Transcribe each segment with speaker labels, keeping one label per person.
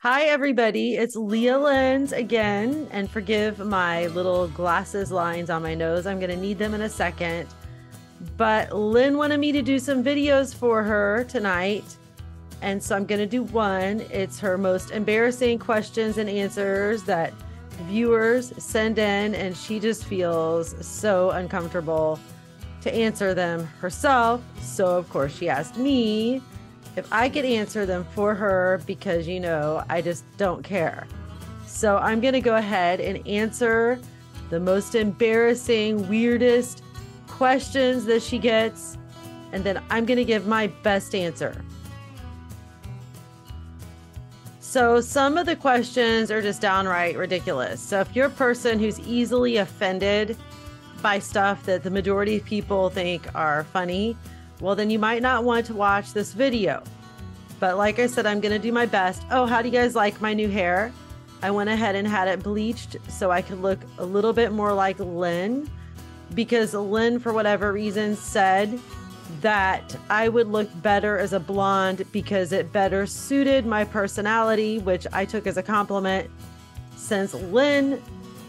Speaker 1: Hi, everybody. It's Leah Lynz again, and forgive my little glasses lines on my nose. I'm going to need them in a second. But Lynn wanted me to do some videos for her tonight, and so I'm going to do one. It's her most embarrassing questions and answers that viewers send in, and she just feels so uncomfortable to answer them herself. So, of course, she asked me if I could answer them for her because, I just don't care. So I'm going to go ahead and answer the most embarrassing, weirdest questions that she gets, and then I'm going to give my best answer. So some of the questions are just downright ridiculous. So if you're a person who's easily offended by stuff that the majority of people think are funny, well, then you might not want to watch this video. But like I said, I'm going to do my best. Oh, how do you guys like my new hair? I went ahead and had it bleached so I could look a little bit more like Lynn, because Lynn, for whatever reason, said that I would look better as a blonde because it better suited my personality, which I took as a compliment since Lynn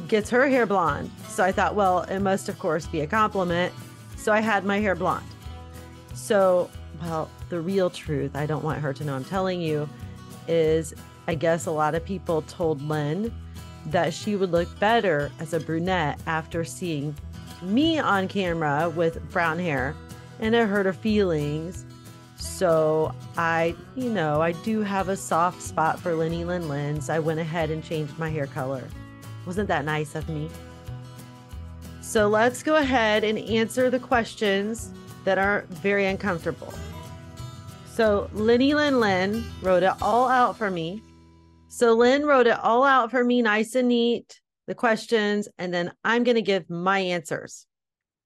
Speaker 1: gets her hair blonde. So I thought, well, it must, of course, be a compliment. So I had my hair blonde. So, well, the real truth, I don't want her to know I'm telling you, is I guess a lot of people told Lynn that she would look better as a brunette after seeing me on camera with brown hair, and it hurt her feelings. So I do have a soft spot for Leah Lynz. I went ahead and changed my hair color. Wasn't that nice of me? So let's go ahead and answer the questions that are very uncomfortable. So Lynn wrote it all out for me. So Lynn wrote it all out for me, nice and neat, the questions, and then I'm going to give my answers.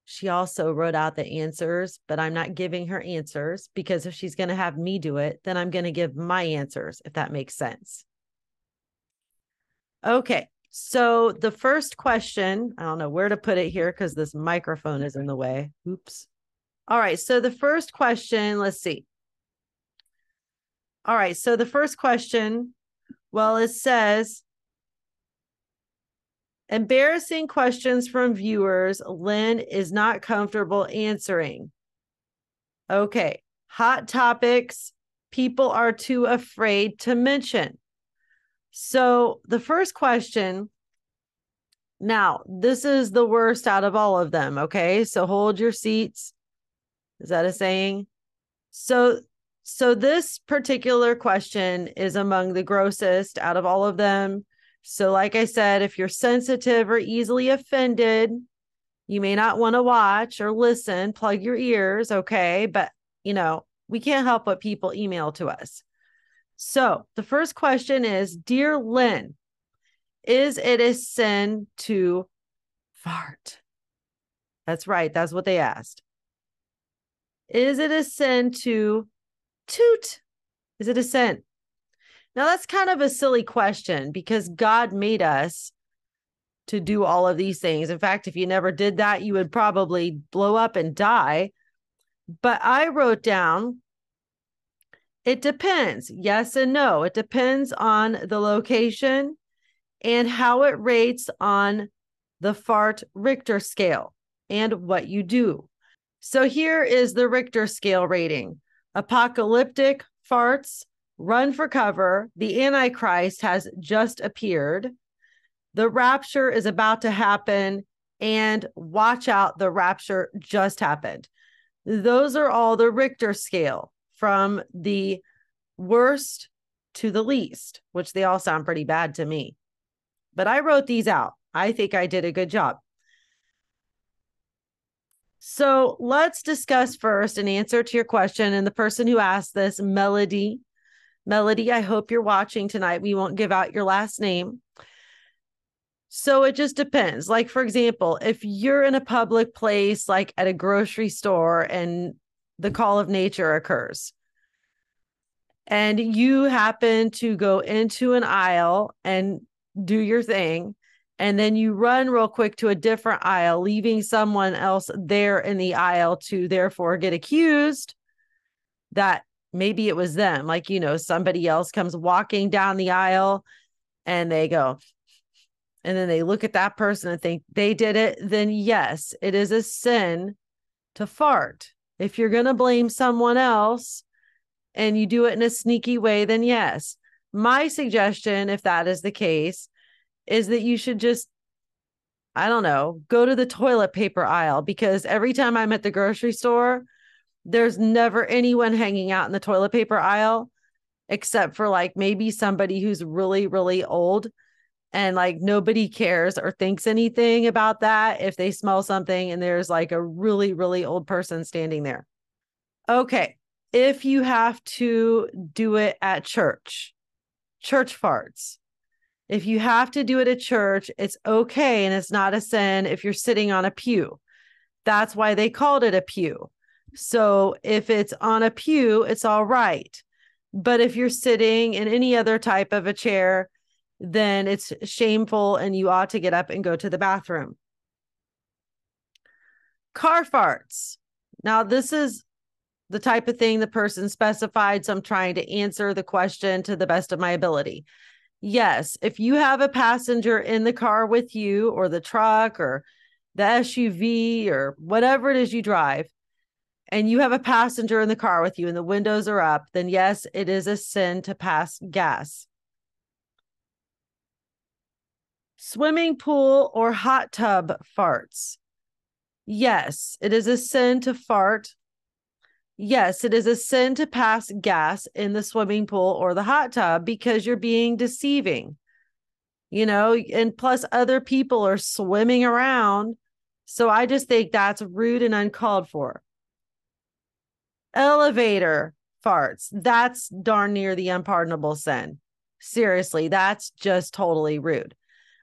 Speaker 1: She also wrote out the answers, but I'm not giving her answers because if she's going to have me do it, then I'm going to give my answers, if that makes sense. Okay. So the first question, I don't know where to put it here because this microphone is in the way. Oops. All right. So the first question, let's see. All right. So the first question, well, it says, embarrassing questions from viewers Lynn is not comfortable answering. Okay. Hot topics people are too afraid to mention. So the first question, now this is the worst out of all of them. Okay. So hold your seats. Is that a saying? So this particular question is among the grossest out of all of them. So like I said, if you're sensitive or easily offended, you may not want to watch or listen, plug your ears. Okay. But we can't help what people email to us. So the first question is, Dear Lynn, is it a sin to fart? That's right. That's what they asked. Is it a sin to toot? Is it a sin? Now that's kind of a silly question because God made us to do all of these things. In fact, if you never did that, you would probably blow up and die. But I wrote down, it depends. Yes and no. It depends on the location and how it rates on the fart Richter scale and what you do. So here is the Richter scale rating. Apocalyptic farts, run for cover. The Antichrist has just appeared. The rapture is about to happen. And watch out, the rapture just happened. Those are all the Richter scale from the worst to the least, which they all sound pretty bad to me. But I wrote these out. I think I did a good job. So let's discuss first an answer to your question. And the person who asked this, Melody, I hope you're watching tonight. We won't give out your last name. So it just depends. Like, for example, if you're in a public place, like at a grocery store, and the call of nature occurs, and you happen to go into an aisle and do your thing, and then you run real quick to a different aisle, leaving someone else there in the aisle to therefore get accused, that maybe it was them, like, somebody else comes walking down the aisle and they go, and then they look at that person and think they did it, then yes, it is a sin to fart. If you're going to blame someone else and you do it in a sneaky way, then yes. My suggestion, if that is the case, is that you should just, I don't know, go to the toilet paper aisle, because every time I'm at the grocery store, there's never anyone hanging out in the toilet paper aisle except for like maybe somebody who's really, really old, and like nobody cares or thinks anything about that if they smell something and there's like a really, really old person standing there. Okay. If you have to do it at church farts. If you have to do it at church, it's okay. And it's not a sin if you're sitting on a pew. That's why they called it a pew. So if it's on a pew, it's all right. But if you're sitting in any other type of a chair, then it's shameful and you ought to get up and go to the bathroom. Car farts. Now, this is the type of thing the person specified, so I'm trying to answer the question to the best of my ability. Yes, if you have a passenger in the car with you, or the truck or the SUV or whatever it is you drive, and you have a passenger in the car with you and the windows are up, then yes, it is a sin to pass gas. Swimming pool or hot tub farts. Yes, it is a sin to fart. Yes, it is a sin to pass gas in the swimming pool or the hot tub, because you're being deceiving, and plus other people are swimming around. So I just think that's rude and uncalled for. Elevator farts. That's darn near the unpardonable sin. Seriously, that's just totally rude.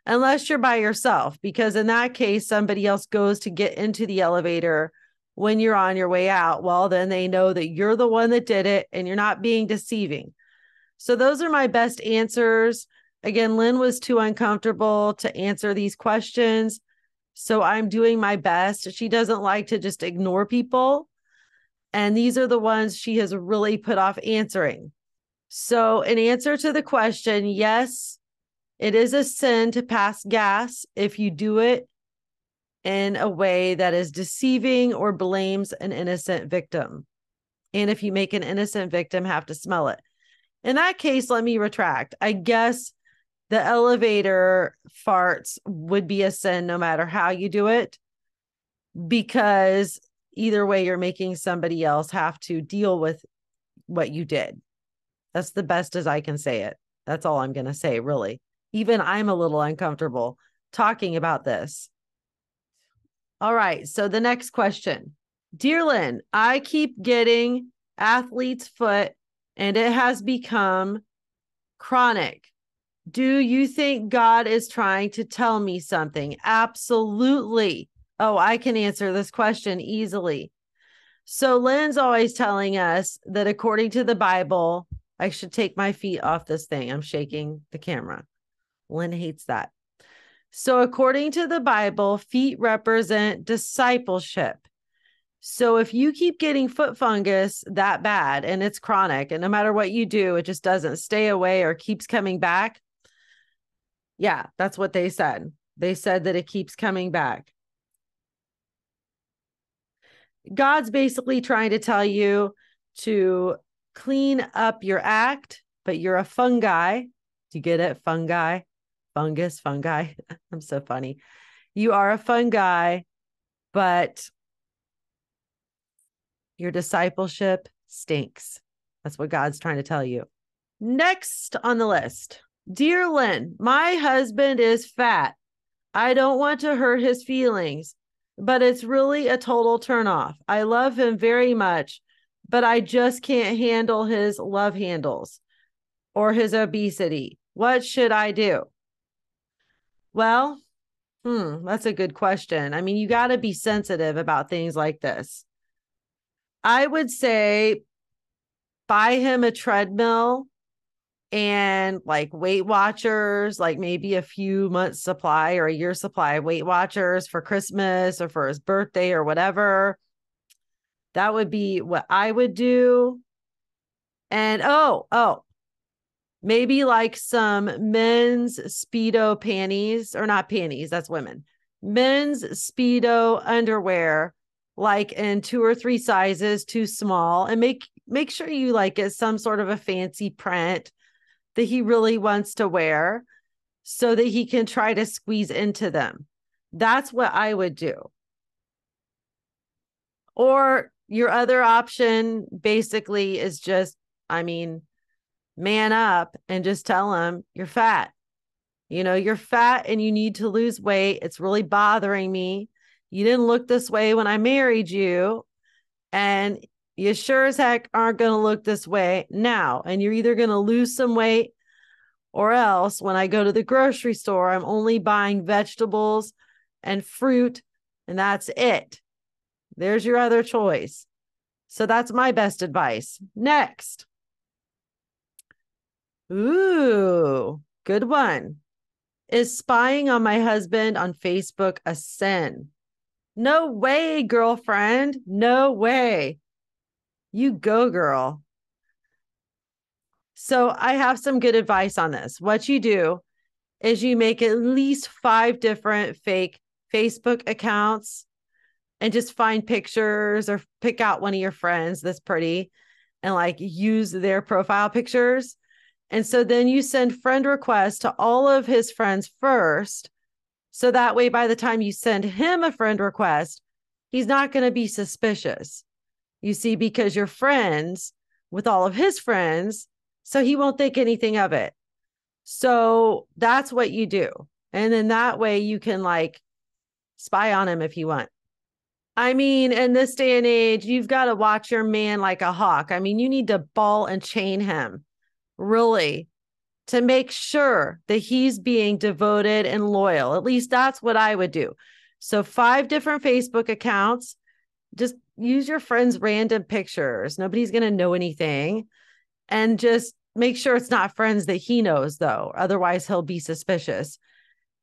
Speaker 1: Unless you're by yourself, because in that case, somebody else goes to get into the elevator when you're on your way out. Well, then they know that you're the one that did it and you're not being deceiving. So those are my best answers. Again, Lynn was too uncomfortable to answer these questions, so I'm doing my best. She doesn't like to just ignore people, and these are the ones she has really put off answering. So in answer to the question, yes, it is a sin to pass gas if you do it in a way that is deceiving or blames an innocent victim. And if you make an innocent victim have to smell it. In that case, let me retract. I guess the elevator farts would be a sin no matter how you do it, because either way, you're making somebody else have to deal with what you did. That's the best as I can say it. That's all I'm going to say, really. Even I'm a little uncomfortable talking about this. All right. So the next question. Dear Lynn, I keep getting athlete's foot and it has become chronic. Do you think God is trying to tell me something? Absolutely. Oh, I can answer this question easily. So Lynn's always telling us that according to the Bible, I should take my feet off this thing. I'm shaking the camera. Lynn hates that. So according to the Bible, feet represent discipleship. So if you keep getting foot fungus that bad and it's chronic, and no matter what you do, it just doesn't stay away or keeps coming back. Yeah, that's what they said. They said that it keeps coming back. God's basically trying to tell you to clean up your act, but you're a fungi. Do you get it? Fungi, fungus, fungi. I'm so funny. You are a fungi, but your discipleship stinks. That's what God's trying to tell you. Next on the list. Dear Lynn, my husband is fat. I don't want to hurt his feelings, but it's really a total turnoff. I love him very much, but I just can't handle his love handles or his obesity. What should I do? Well, that's a good question. I mean, you got to be sensitive about things like this. I would say buy him a treadmill and like Weight Watchers, like maybe a few months supply or a year supply of Weight Watchers for Christmas or for his birthday or whatever. That would be what I would do. And maybe like some men's Speedo panties, or not panties, that's women. Men's Speedo underwear, like in 2 or 3 sizes too small, and make sure you like get some sort of a fancy print that he really wants to wear so that he can try to squeeze into them. That's what I would do. Or your other option basically is just, I mean, man up and just tell him you're fat. You're fat and you need to lose weight. It's really bothering me. You didn't look this way when I married you. And you sure as heck aren't going to look this way now. And you're either going to lose some weight, or else when I go to the grocery store, I'm only buying vegetables and fruit, and that's it. There's your other choice. So that's my best advice. Next. Ooh, good one. Is spying on my husband on Facebook a sin? No way, girlfriend. No way. You go, girl. So I have some good advice on this. What you do is you make at least 5 different fake Facebook accounts and just find pictures or pick out one of your friends that's pretty and like use their profile pictures. And so then you send friend requests to all of his friends first. So that way, by the time you send him a friend request, he's not going to be suspicious. You see, because you're friends with all of his friends, so he won't think anything of it. So that's what you do. And then that way you can like spy on him if you want. I mean, in this day and age, you've got to watch your man like a hawk. I mean, you need to ball and chain him, really, to make sure that he's being devoted and loyal. At least that's what I would do. So 5 different Facebook accounts, just use your friend's random pictures. Nobody's going to know anything. And just make sure it's not friends that he knows, though. Otherwise, he'll be suspicious.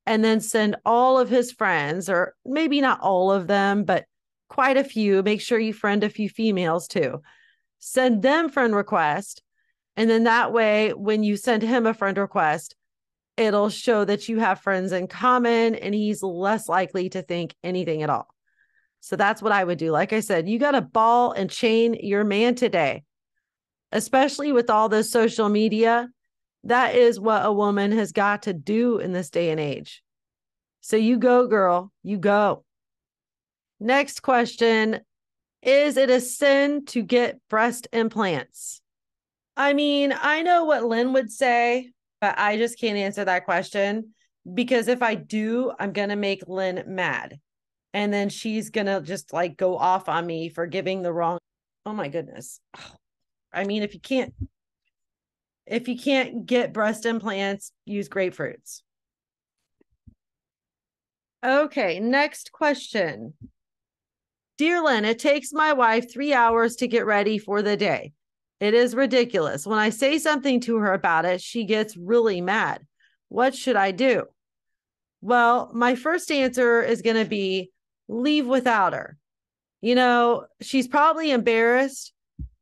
Speaker 1: And then send all of his friends, or maybe not all of them, but quite a few. Make sure you friend a few females too. Send them friend request. And then that way, when you send him a friend request, it'll show that you have friends in common and he's less likely to think anything at all. So that's what I would do. Like I said, you got to ball and chain your man today, especially with all this social media. That is what a woman has got to do in this day and age. So you go, girl, you go. Next question. Is it a sin to get breast implants? I mean, I know what Lynn would say, but I just can't answer that question because if I do, I'm going to make Lynn mad. And then she's going to just like go off on me for giving the wrong. Oh my goodness. I mean, if you can't get breast implants, use grapefruits. Okay, next question. Dear Lynn, it takes my wife 3 hours to get ready for the day. It is ridiculous. When I say something to her about it, she gets really mad. What should I do? Well, my first answer is going to be leave without her. She's probably embarrassed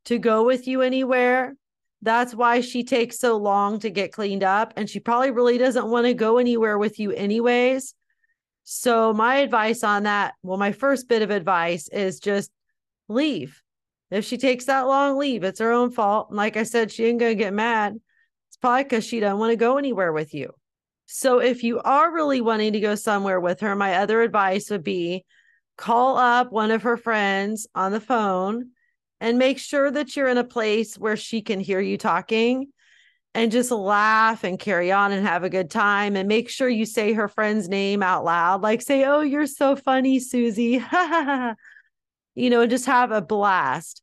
Speaker 1: to go with you anywhere. That's why she takes so long to get cleaned up. And she probably really doesn't want to go anywhere with you anyways. So my advice on that, well, my first bit of advice is just leave. If she takes that long, leave. It's her own fault. And like I said, she ain't going to get mad. It's probably because she doesn't want to go anywhere with you. So if you are really wanting to go somewhere with her, my other advice would be call up one of her friends on the phone and make sure that you're in a place where she can hear you talking and just laugh and carry on and have a good time. And make sure you say her friend's name out loud, like say, "Oh, you're so funny, Susie." Just have a blast.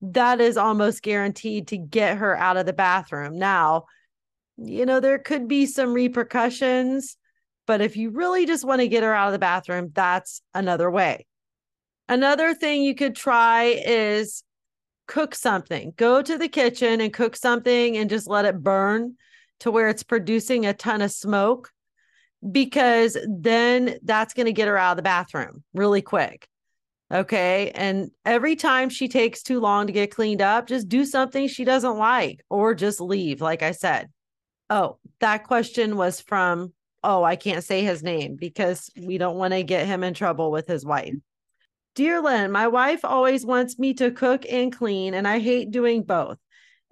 Speaker 1: That is almost guaranteed to get her out of the bathroom. Now, there could be some repercussions, but if you really just want to get her out of the bathroom, that's another way. Another thing you could try is cook something. Go to the kitchen and cook something and just let it burn to where it's producing a ton of smoke, because then that's going to get her out of the bathroom really quick. Okay. And every time she takes too long to get cleaned up, just do something she doesn't like or just leave, like I said. Oh, that question was from, oh, I can't say his name because we don't want to get him in trouble with his wife. Dear Lynn, my wife always wants me to cook and clean, and I hate doing both.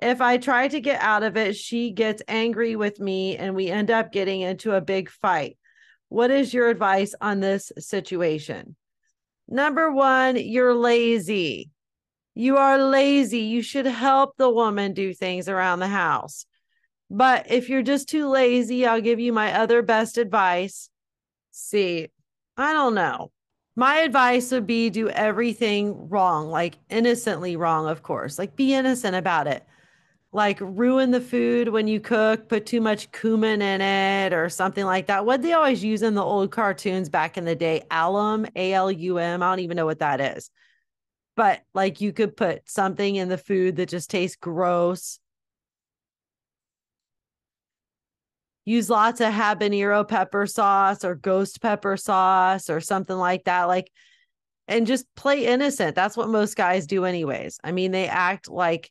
Speaker 1: If I try to get out of it, she gets angry with me and we end up getting into a big fight. What is your advice on this situation? Number one, you're lazy. You are lazy. You should help the woman do things around the house. But if you're just too lazy, I'll give you my other best advice. See, I don't know. My advice would be do everything wrong, like innocently wrong, of course. Like be innocent about it. Like ruin the food when you cook, put too much cumin in it or something like that. What they always use in the old cartoons back in the day, alum, ALUM. I don't even know what that is. But like you could put something in the food that just tastes gross. Use lots of habanero pepper sauce or ghost pepper sauce or something like that. Like, and just play innocent. That's what most guys do, anyways. I mean, they act like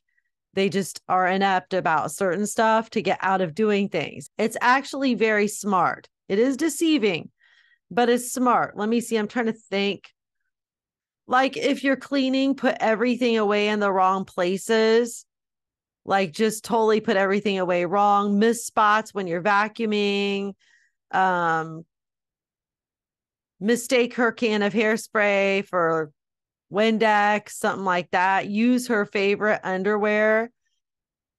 Speaker 1: they just are inept about certain stuff to get out of doing things. It's actually very smart. It is deceiving, but it's smart. Let me see. I'm trying to think. Like, if you're cleaning, put everything away in the wrong places. Like, just totally put everything away wrong. Miss spots when you're vacuuming. Um, Mistake her can of hairspray for Windex, something like that. Use her favorite underwear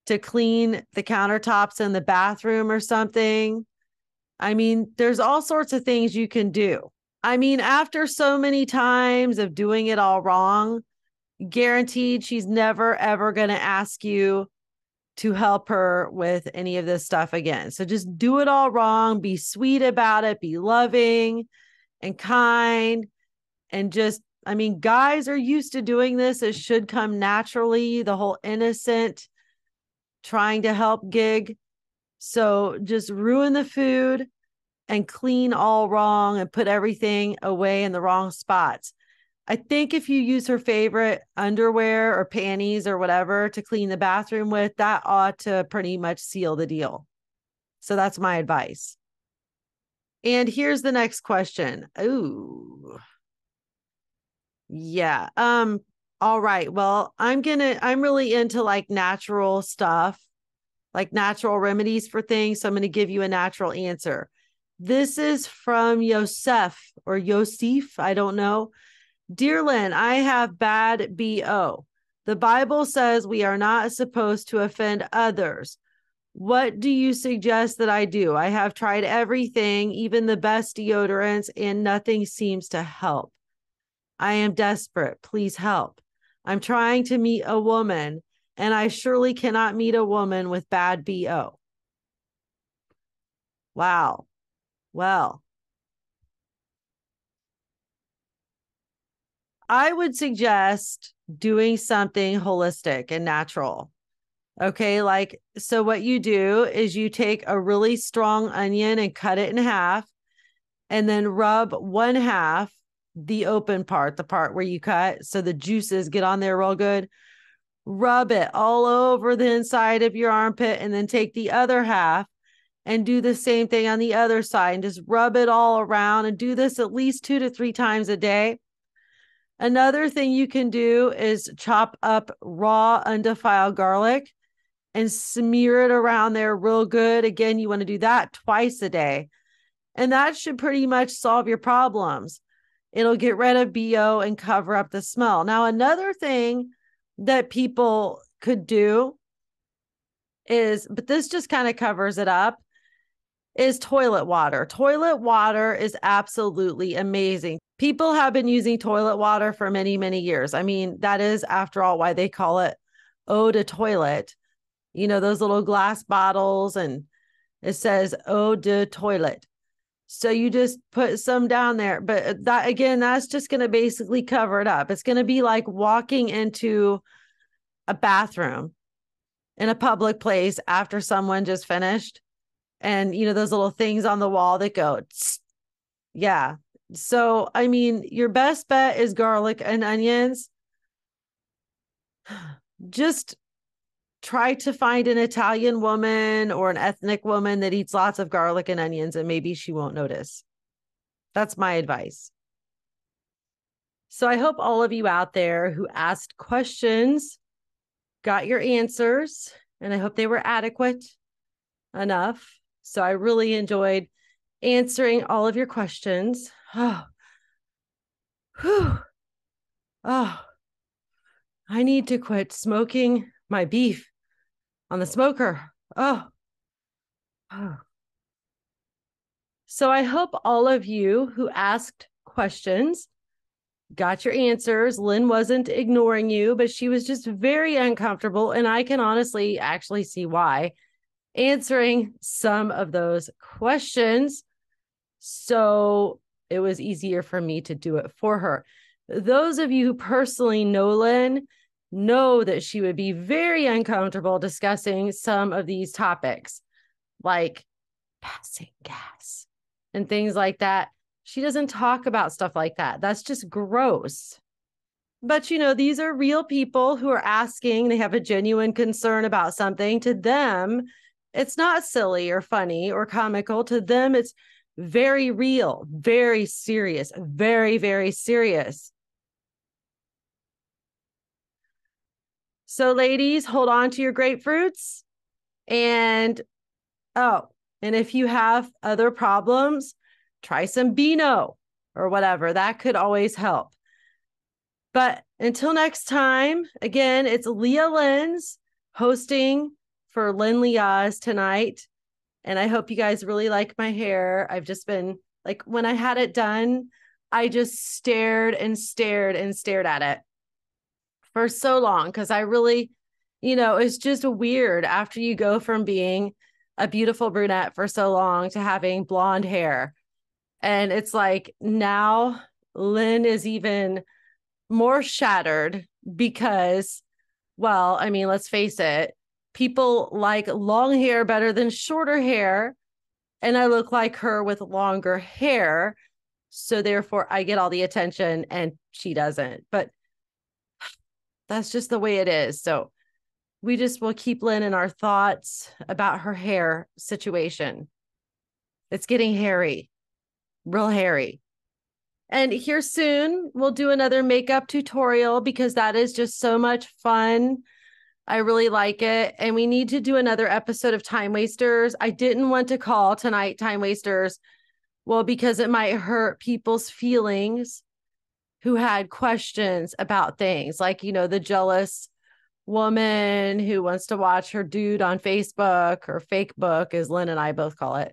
Speaker 1: to clean the countertops in the bathroom or something. I mean, there's all sorts of things you can do. I mean, after so many times of doing it all wrong, guaranteed she's never, ever going to ask you to help her with any of this stuff again. So just do it all wrong. Be sweet about it. Be loving and kind. And just, I mean, guys are used to doing this. It should come naturally. The whole innocent trying to help gig. So just ruin the food and clean all wrong and put everything away in the wrong spots. I think if you use her favorite underwear or panties or whatever to clean the bathroom with, that ought to pretty much seal the deal. So that's my advice. And here's the next question. Ooh. Yeah. All right. Well, I'm really into like natural stuff, like natural remedies for things. So I'm going to give you a natural answer. This is from Yosef or Yosef. I don't know. Dear Lynn, I have bad BO. The Bible says we are not supposed to offend others. What do you suggest that I do? I have tried everything, even the best deodorants, and nothing seems to help. I am desperate. Please help. I'm trying to meet a woman, and I surely cannot meet a woman with bad BO. Wow. Well, I would suggest doing something holistic and natural. Okay. Like, so what you do is you take a really strong onion and cut it in half and then rub one half, the open part, the part where you cut. So the juices get on there real good. Rub it all over the inside of your armpit and then take the other half and do the same thing on the other side and just rub it all around and do this at least 2 to 3 times a day. Another thing you can do is chop up raw, undefiled garlic and smear it around there real good. Again, you want to do that twice a day. And that should pretty much solve your problems. It'll get rid of BO and cover up the smell. Now, another thing that people could do is, but this just kind of covers it up, is toilet water. Toilet water is absolutely amazing. People have been using toilet water for many, many years. I mean, that is, after all, why they call it eau de toilette. You know, those little glass bottles, and it says eau de toilette. So you just put some down there. But that, again, that's just going to basically cover it up. It's going to be like walking into a bathroom in a public place after someone just finished. And, you know, those little things on the wall that go, tss. Yeah, So, I mean, your best bet is garlic and onions. Just try to find an Italian woman or an ethnic woman that eats lots of garlic and onions, and maybe she won't notice. That's my advice. So I hope all of you out there who asked questions got your answers, and I hope they were adequate enough. So I really enjoyed answering all of your questions. Oh, whew. Oh, I need to quit smoking my beef on the smoker. Oh. Oh. So I hope all of you who asked questions got your answers. Lynn wasn't ignoring you, but she was just very uncomfortable. And I can honestly actually see why, answering some of those questions. So it was easier for me to do it for her. Those of you who personally know Lynn know that she would be very uncomfortable discussing some of these topics, like passing gas and things like that. She doesn't talk about stuff like that. That's just gross. But, you know, these are real people who are asking. They have a genuine concern about something. To them, it's not silly or funny or comical. To them, it's very real, very serious, very, very serious. So, ladies, hold on to your grapefruits. And, oh, and if you have other problems, try some Beano or whatever. That could always help. But until next time, again, it's Leah Lynz hosting for Leahz tonight. And I hope you guys really like my hair. I've just been like, when I had it done, I just stared and stared and stared at it for so long, because I really, you know, it's just weird after you go from being a beautiful brunette for so long to having blonde hair. And it's like now Lynn is even more shattered because, well, I mean, let's face it, people like long hair better than shorter hair. And I look like her with longer hair. So therefore, I get all the attention and she doesn't. But that's just the way it is. So we just will keep Lynn in our thoughts about her hair situation. It's getting hairy, real hairy. And here soon, we'll do another makeup tutorial because that is just so much fun. I really like it. And we need to do another episode of Time Wasters. I didn't want to call tonight Time Wasters, well, because it might hurt people's feelings who had questions about things like, you know, the jealous woman who wants to watch her dude on Facebook, or fake book, as Lynn and I both call it.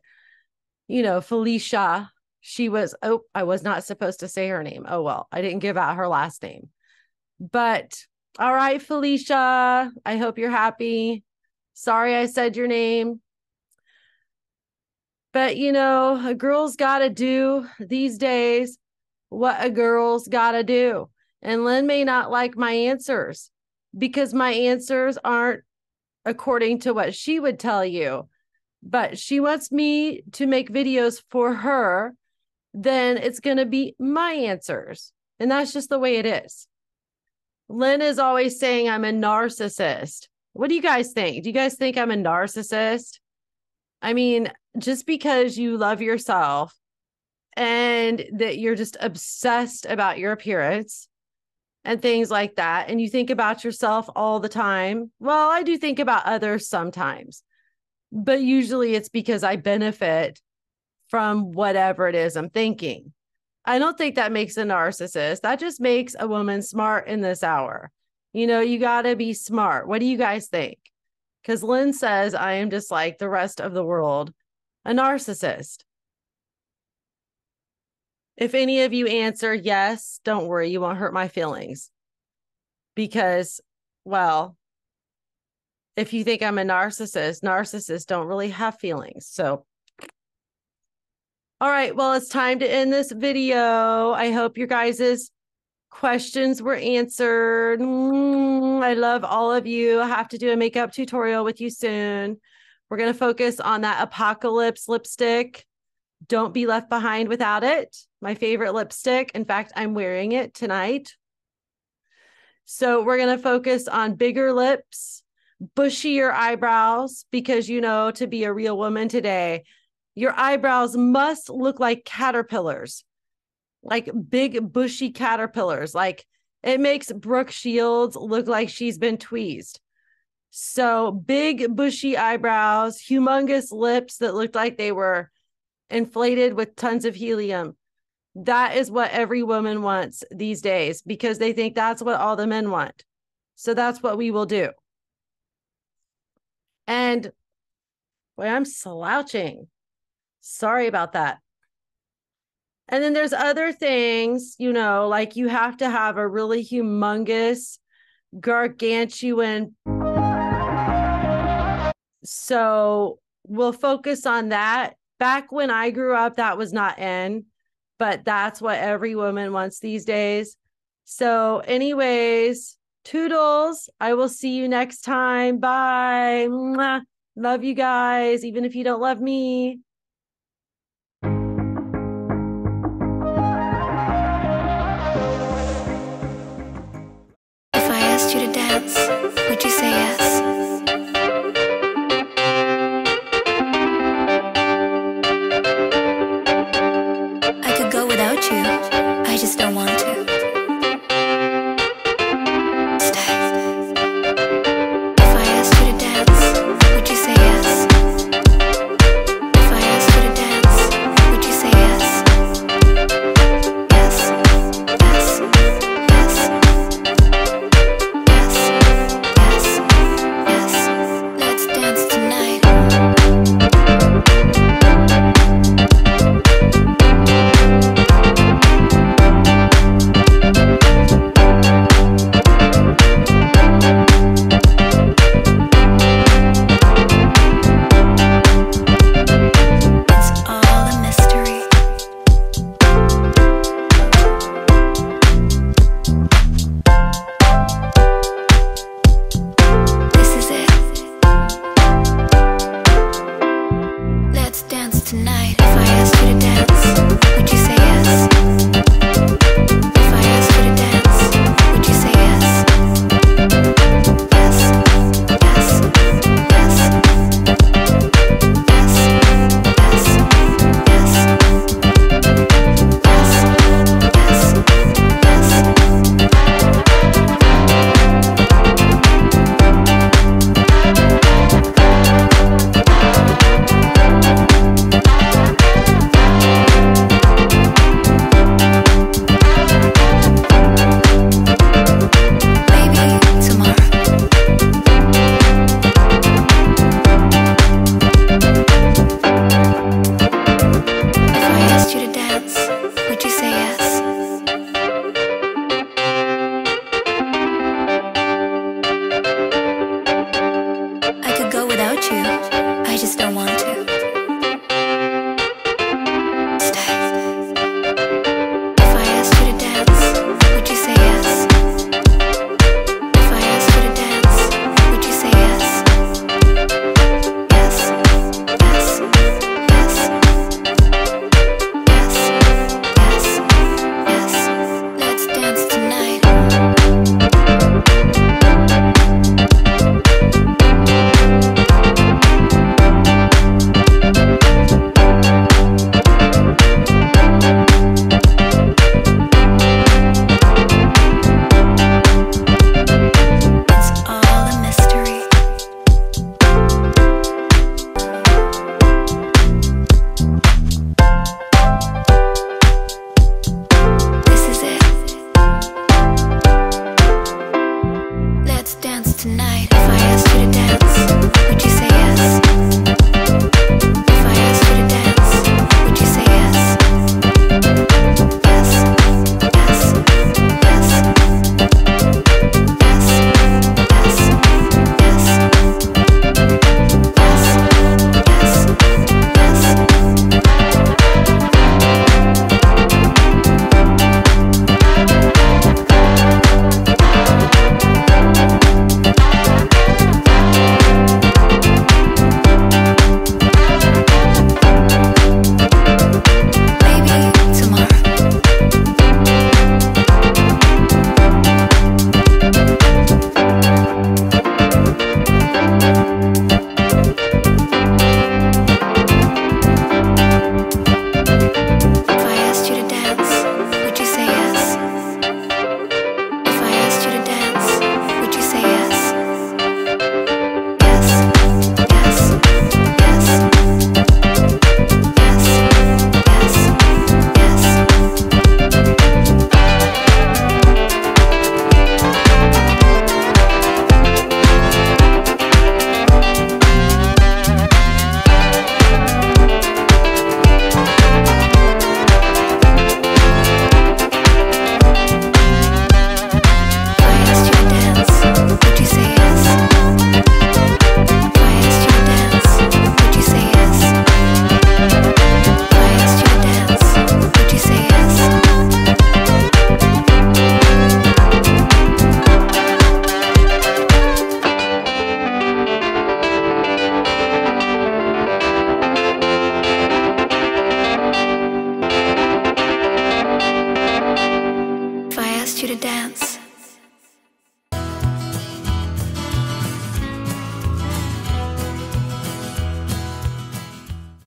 Speaker 1: You know, Felicia. She was, oh, I was not supposed to say her name. Oh, well, I didn't give out her last name. But all right, Felicia, I hope you're happy. Sorry I said your name. But, you know, a girl's got to do these days what a girl's got to do. And Lynn may not like my answers because my answers aren't according to what she would tell you. But she wants me to make videos for her, then it's going to be my answers. And that's just the way it is. Lynn is always saying I'm a narcissist. What do you guys think? Do you guys think I'm a narcissist? I mean, just because you love yourself and that you're just obsessed about your appearance and things like that, and you think about yourself all the time. Well, I do think about others sometimes, but usually it's because I benefit from whatever it is I'm thinking. I don't think that makes a narcissist. That just makes a woman smart in this hour. You know, you got to be smart. What do you guys think? Because Lynn says I am just like the rest of the world, a narcissist. If any of you answer yes, don't worry, you won't hurt my feelings. Because, well, if you think I'm a narcissist, narcissists don't really have feelings. So, all right, well, it's time to end this video. I hope your guys' questions were answered. I love all of you. I have to do a makeup tutorial with you soon. We're going to focus on that Apocalypse lipstick. Don't be left behind without it. my favorite lipstick. In fact, I'm wearing it tonight. So we're going to focus on bigger lips, bushier eyebrows, because, you know, to be a real woman today, your eyebrows must look like caterpillars, like big bushy caterpillars. Like it makes Brooke Shields look like she's been tweezed. So big bushy eyebrows, humongous lips that looked like they were inflated with tons of helium. That is what every woman wants these days because they think that's what all the men want. So that's what we will do. And boy, I'm slouching. Sorry about that. And then there's other things, you know, like you have to have a really humongous, gargantuan. So we'll focus on that. Back when I grew up, that was not in, but that's what every woman wants these days. So anyways, toodles. I will see you next time. Bye. Mwah. Love you guys, even if you don't love me.
Speaker 2: If I asked you to dance, would you say yes? I could go without you, I just don't want